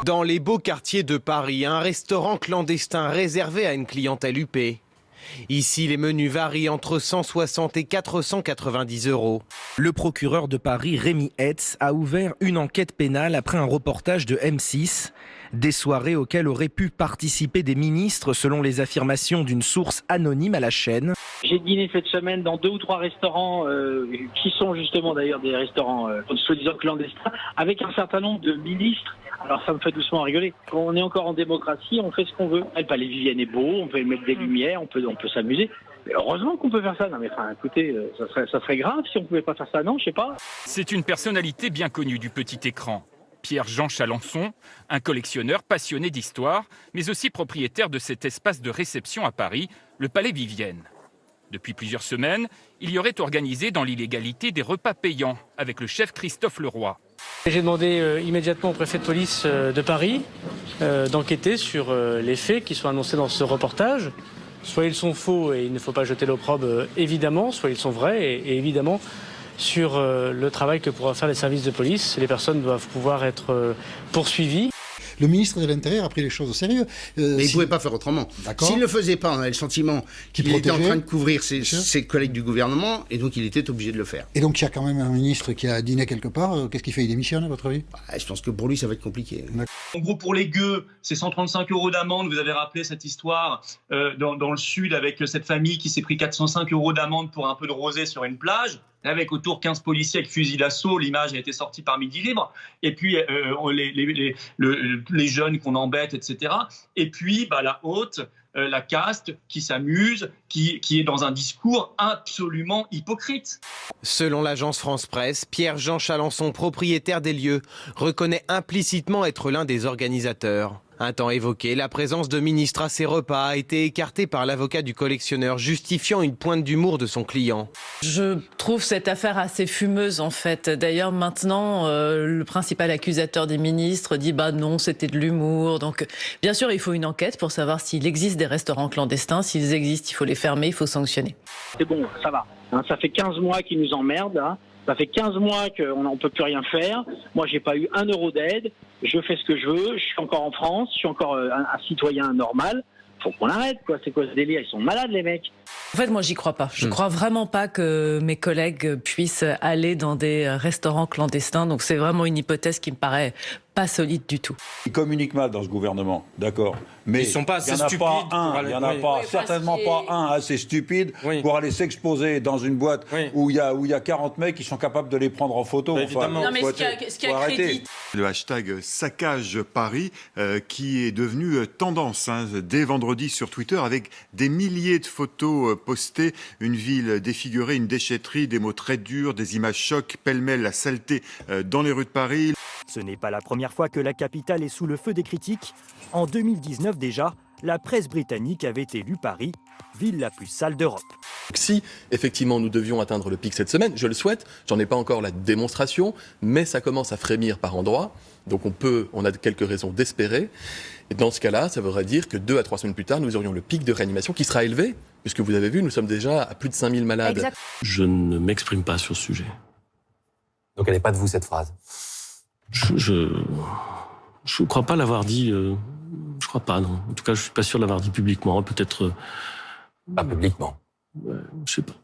Dans les beaux quartiers de Paris, un restaurant clandestin réservé à une clientèle huppée. Ici, les menus varient entre 160 et 490 €. Le procureur de Paris, Rémi Hetz, a ouvert une enquête pénale après un reportage de M6. Des soirées auxquelles auraient pu participer des ministres, selon les affirmations d'une source anonyme à la chaîne. J'ai dîné cette semaine dans 2 ou 3 restaurants qui sont justement d'ailleurs des restaurants soi-disant clandestins, avec un certain nombre de ministres. Alors ça me fait doucement rigoler. Quand on est encore en démocratie, on fait ce qu'on veut. Le palais Vivienne est beau, on peut y mettre des lumières, on peut s'amuser. Mais heureusement qu'on peut faire ça. Non mais enfin, écoutez, ça serait grave si on pouvait pas faire ça, non, je sais pas. C'est une personnalité bien connue du petit écran. Pierre-Jean Chalençon, un collectionneur passionné d'histoire, mais aussi propriétaire de cet espace de réception à Paris, le Palais Vivienne. Depuis plusieurs semaines, il y aurait organisé dans l'illégalité des repas payants avec le chef Christophe Leroy. J'ai demandé immédiatement au préfet de police de Paris d'enquêter sur les faits qui sont annoncés dans ce reportage. Soit ils sont faux et il ne faut pas jeter l'opprobre, évidemment, soit ils sont vrais et évidemment, sur le travail que pourront faire les services de police, les personnes doivent pouvoir être poursuivies. Le ministre de l'Intérieur a pris les choses au sérieux. Mais il ne pouvait pas faire autrement. S'il ne le faisait pas, on avait le sentiment qu'il était en train de couvrir ses collègues du gouvernement, et donc il était obligé de le faire. Et donc il y a quand même un ministre qui a dîné quelque part. Qu'est-ce qu'il fait? Il démissionne, à votre avis? Je pense que pour lui, ça va être compliqué. En gros, pour les gueux, c'est 135 € d'amende. Vous avez rappelé cette histoire dans le sud avec cette famille qui s'est pris 405 € d'amende pour un peu de rosée sur une plage, avec autour 15 policiers avec fusil d'assaut. L'image a été sortie par Midi Libre. Et puis, les jeunes qu'on embête, etc. Et puis, la haute, la caste qui s'amuse, qui est dans un discours absolument hypocrite. Selon l'agence France-Presse, Pierre-Jean Chalençon, propriétaire des lieux, reconnaît implicitement être l'un des organisateurs. Un temps évoqué, la présence de ministres à ses repas a été écartée par l'avocat du collectionneur, justifiant une pointe d'humour de son client. Je trouve cette affaire assez fumeuse en fait. D'ailleurs maintenant, le principal accusateur des ministres dit non, c'était de l'humour. Donc bien sûr, il faut une enquête pour savoir s'il existe des restaurants clandestins. S'ils existent, il faut les fermer, il faut sanctionner. C'est bon, ça va. Ça fait 15 mois qu'ils nous emmerdent. Ça fait 15 mois qu'on ne peut plus rien faire. Moi, j'ai pas eu 1 € d'aide. Je fais ce que je veux. Je suis encore en France. Je suis encore un citoyen normal. Faut qu'on arrête, quoi. C'est quoi ce délire? Ils sont malades, les mecs. En fait, moi, j'y crois pas. Je crois vraiment pas que mes collègues puissent aller dans des restaurants clandestins. Donc, c'est vraiment une hypothèse qui me paraît pas solide du tout. Ils communiquent mal dans ce gouvernement, d'accord. Mais ils sont pas assez stupides. Il n'y en a pas, certainement pas un assez stupide pour aller s'exposer dans une boîte où il y a 40 mecs qui sont capables de les prendre en photo. Évidemment. Non, mais ce qui a crédit. Le hashtag Saccage Paris qui est devenu tendance dès vendredi sur Twitter avec des milliers de photos postées. Une ville défigurée, une déchetterie, des mots très durs, des images chocs, pêle-mêle la saleté dans les rues de Paris. Ce n'est pas la première fois que la capitale est sous le feu des critiques. En 2019 déjà, la presse britannique avait élu Paris ville la plus sale d'Europe. Si effectivement nous devions atteindre le pic cette semaine, je le souhaite, j'en ai pas encore la démonstration, mais ça commence à frémir par endroits, donc on a quelques raisons d'espérer. Et dans ce cas-là, ça voudrait dire que 2 à 3 semaines plus tard, nous aurions le pic de réanimation qui sera élevé, puisque vous avez vu, nous sommes déjà à plus de 5000 malades. Exact. Je ne m'exprime pas sur ce sujet. Donc elle n'est pas de vous cette phrase? Je ne crois pas l'avoir dit. Je crois pas, non. En tout cas, je suis pas sûr de l'avoir dit publiquement. Peut-être. Pas publiquement. Je sais pas.